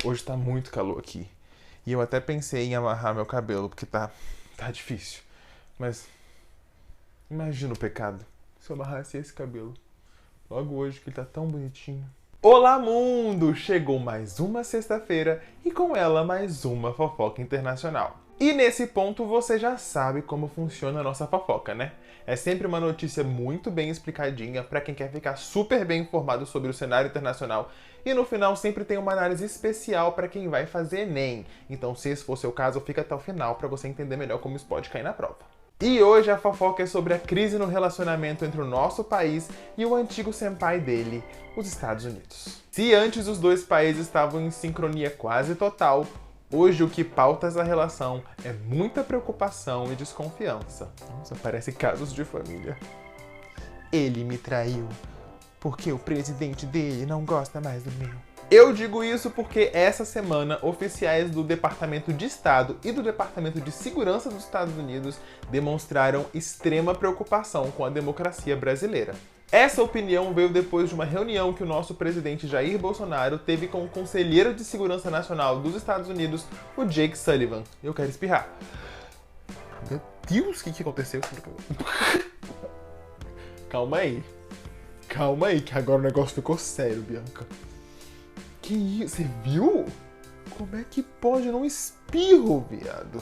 Hoje tá muito calor aqui. E eu até pensei em amarrar meu cabelo, porque tá difícil. Mas imagina o pecado se eu amarrasse esse cabelo. Logo hoje, que ele tá tão bonitinho. Olá, mundo! Chegou mais uma sexta-feira e com ela mais uma fofoca internacional. E nesse ponto você já sabe como funciona a nossa fofoca, né? É sempre uma notícia muito bem explicadinha para quem quer ficar super bem informado sobre o cenário internacional e no final sempre tem uma análise especial para quem vai fazer Enem. Então, se esse for seu caso, fica até o final para você entender melhor como isso pode cair na prova. E hoje a fofoca é sobre a crise no relacionamento entre o nosso país e o antigo senpai dele, os Estados Unidos. Se antes os dois países estavam em sincronia quase total, hoje o que pauta essa relação é muita preocupação e desconfiança. Nossa, parece casos de família. Ele me traiu porque o presidente dele não gosta mais do meu. Eu digo isso porque essa semana oficiais do Departamento de Estado e do Departamento de Segurança dos Estados Unidos demonstraram extrema preocupação com a democracia brasileira. Essa opinião veio depois de uma reunião que o nosso presidente Jair Bolsonaro teve com o conselheiro de Segurança Nacional dos Estados Unidos, o Jake Sullivan. Eu quero espirrar. Meu Deus, o que aconteceu? Calma aí, que agora o negócio ficou sério, Bianca. Que isso? Você viu? Como é que pode num espirro, viado?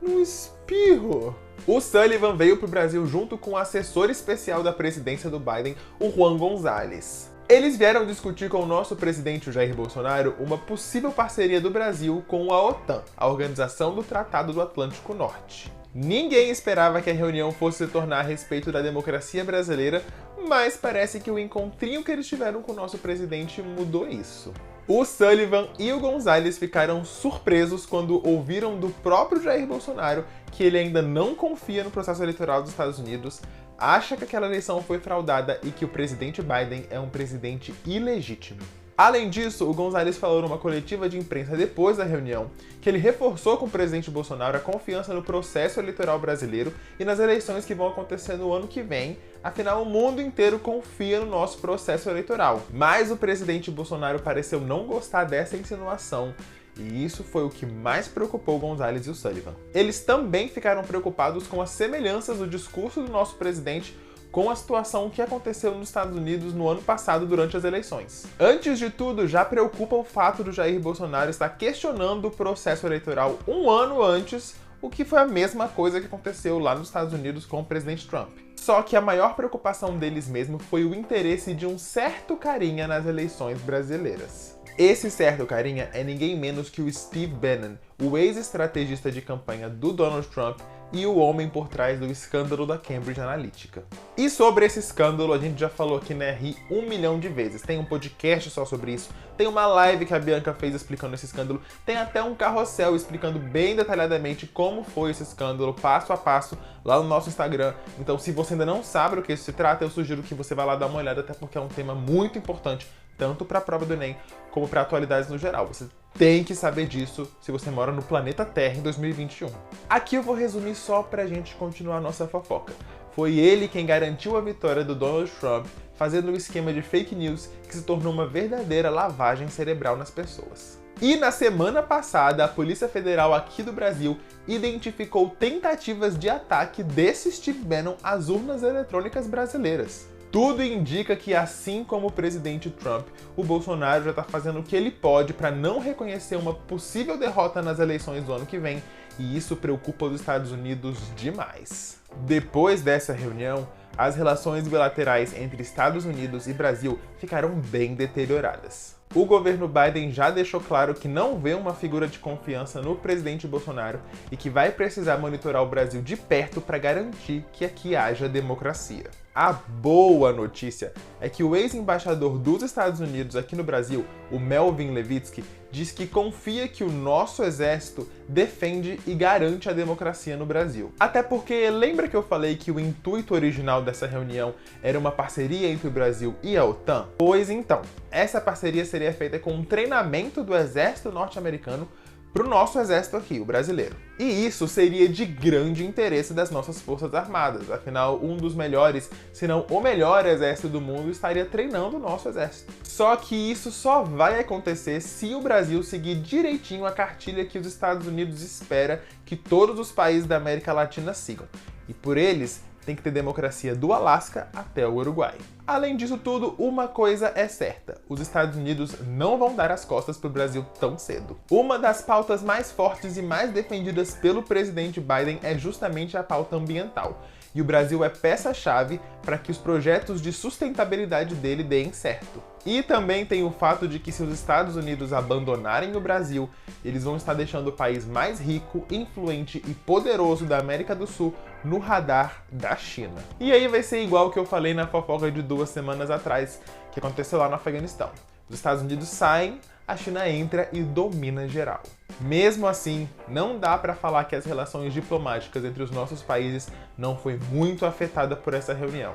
Num espirro. O Sullivan veio pro Brasil junto com o assessor especial da presidência do Biden, o Juan Gonzalez. Eles vieram discutir com o nosso presidente, o Jair Bolsonaro, uma possível parceria do Brasil com a OTAN, a Organização do Tratado do Atlântico Norte. Ninguém esperava que a reunião fosse se tornar a respeito da democracia brasileira, mas parece que o encontrinho que eles tiveram com o nosso presidente mudou isso. O Sullivan e o Gonzalez ficaram surpresos quando ouviram do próprio Jair Bolsonaro que ele ainda não confia no processo eleitoral dos Estados Unidos, acha que aquela eleição foi fraudada e que o presidente Biden é um presidente ilegítimo. Além disso, o Gonzalez falou numa coletiva de imprensa depois da reunião que ele reforçou com o presidente Bolsonaro a confiança no processo eleitoral brasileiro e nas eleições que vão acontecer no ano que vem, afinal o mundo inteiro confia no nosso processo eleitoral. Mas o presidente Bolsonaro pareceu não gostar dessa insinuação, e isso foi o que mais preocupou o Gonzalez e o Sullivan. Eles também ficaram preocupados com as semelhanças do discurso do nosso presidente com a situação que aconteceu nos Estados Unidos no ano passado durante as eleições. Antes de tudo, já preocupa o fato do Jair Bolsonaro estar questionando o processo eleitoral um ano antes, o que foi a mesma coisa que aconteceu lá nos Estados Unidos com o presidente Trump. Só que a maior preocupação deles mesmo foi o interesse de um certo carinha nas eleições brasileiras. Esse certo carinha é ninguém menos que o Steve Bannon, o ex-estrategista de campanha do Donald Trump e o homem por trás do escândalo da Cambridge Analytica. E sobre esse escândalo, a gente já falou aqui na RI 1 milhão de vezes. Tem um podcast só sobre isso, tem uma live que a Bianca fez explicando esse escândalo, tem até um carrossel explicando bem detalhadamente como foi esse escândalo, passo a passo, lá no nosso Instagram. Então, se você ainda não sabe do que isso se trata, eu sugiro que você vá lá dar uma olhada, até porque é um tema muito importante, tanto para a prova do Enem, como para atualidades no geral. Você tem que saber disso se você mora no planeta Terra em 2021. Aqui eu vou resumir só pra gente continuar a nossa fofoca. Foi ele quem garantiu a vitória do Donald Trump, fazendo um esquema de fake news que se tornou uma verdadeira lavagem cerebral nas pessoas. E na semana passada, a Polícia Federal aqui do Brasil identificou tentativas de ataque desse Steve Bannon às urnas eletrônicas brasileiras. Tudo indica que, assim como o presidente Trump, o Bolsonaro já está fazendo o que ele pode para não reconhecer uma possível derrota nas eleições do ano que vem, e isso preocupa os Estados Unidos demais. Depois dessa reunião, as relações bilaterais entre Estados Unidos e Brasil ficaram bem deterioradas. O governo Biden já deixou claro que não vê uma figura de confiança no presidente Bolsonaro e que vai precisar monitorar o Brasil de perto para garantir que aqui haja democracia. A boa notícia é que o ex-embaixador dos Estados Unidos aqui no Brasil, o Melvin Levitsky, diz que confia que o nosso exército defende e garante a democracia no Brasil. Até porque, lembra que eu falei que o intuito original dessa reunião era uma parceria entre o Brasil e a OTAN? Pois então, essa parceria seria feita com um treinamento do exército norte-americano para o nosso exército aqui, o brasileiro. E isso seria de grande interesse das nossas Forças Armadas, afinal, um dos melhores, se não o melhor exército do mundo estaria treinando o nosso exército. Só que isso só vai acontecer se o Brasil seguir direitinho a cartilha que os Estados Unidos espera que todos os países da América Latina sigam. E por eles, tem que ter democracia do Alasca até o Uruguai. Além disso tudo, uma coisa é certa: os Estados Unidos não vão dar as costas para o Brasil tão cedo. Uma das pautas mais fortes e mais defendidas pelo presidente Biden é justamente a pauta ambiental. E o Brasil é peça-chave para que os projetos de sustentabilidade dele deem certo. E também tem o fato de que se os Estados Unidos abandonarem o Brasil, eles vão estar deixando o país mais rico, influente e poderoso da América do Sul no radar da China. E aí vai ser igual o que eu falei na fofoca de 2 semanas atrás, que aconteceu lá no Afeganistão. Os Estados Unidos saem, a China entra e domina geral. Mesmo assim, não dá para falar que as relações diplomáticas entre os nossos países não foi muito afetada por essa reunião.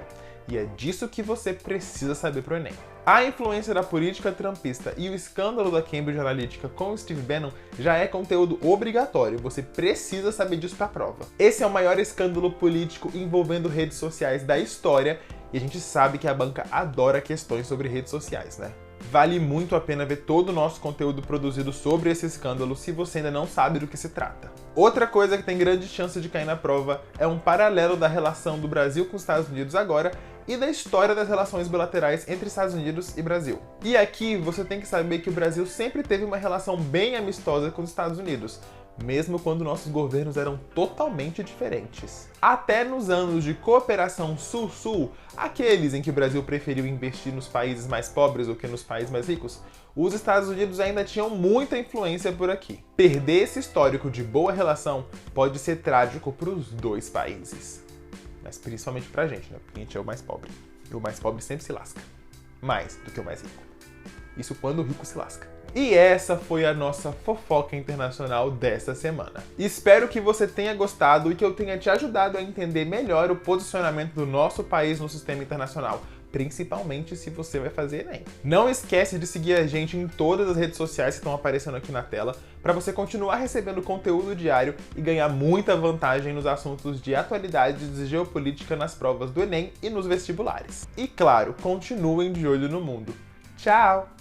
E é disso que você precisa saber pro Enem. A influência da política trumpista e o escândalo da Cambridge Analytica com o Steve Bannon já é conteúdo obrigatório, você precisa saber disso pra prova. Esse é o maior escândalo político envolvendo redes sociais da história e a gente sabe que a banca adora questões sobre redes sociais, né? Vale muito a pena ver todo o nosso conteúdo produzido sobre esse escândalo se você ainda não sabe do que se trata. Outra coisa que tem grande chance de cair na prova é um paralelo da relação do Brasil com os Estados Unidos agora e da história das relações bilaterais entre Estados Unidos e Brasil. E aqui você tem que saber que o Brasil sempre teve uma relação bem amistosa com os Estados Unidos, mesmo quando nossos governos eram totalmente diferentes. Até nos anos de cooperação Sul-Sul, aqueles em que o Brasil preferiu investir nos países mais pobres do que nos países mais ricos, os Estados Unidos ainda tinham muita influência por aqui. Perder esse histórico de boa relação pode ser trágico para os dois países. Mas principalmente pra gente, né? Porque a gente é o mais pobre. E o mais pobre sempre se lasca. Mais do que o mais rico. Isso quando o rico se lasca. E essa foi a nossa fofoca internacional desta semana. Espero que você tenha gostado e que eu tenha te ajudado a entender melhor o posicionamento do nosso país no sistema internacional, principalmente se você vai fazer Enem. Não esquece de seguir a gente em todas as redes sociais que estão aparecendo aqui na tela, para você continuar recebendo conteúdo diário e ganhar muita vantagem nos assuntos de atualidades e geopolítica nas provas do Enem e nos vestibulares. E claro, continuem de olho no mundo. Tchau!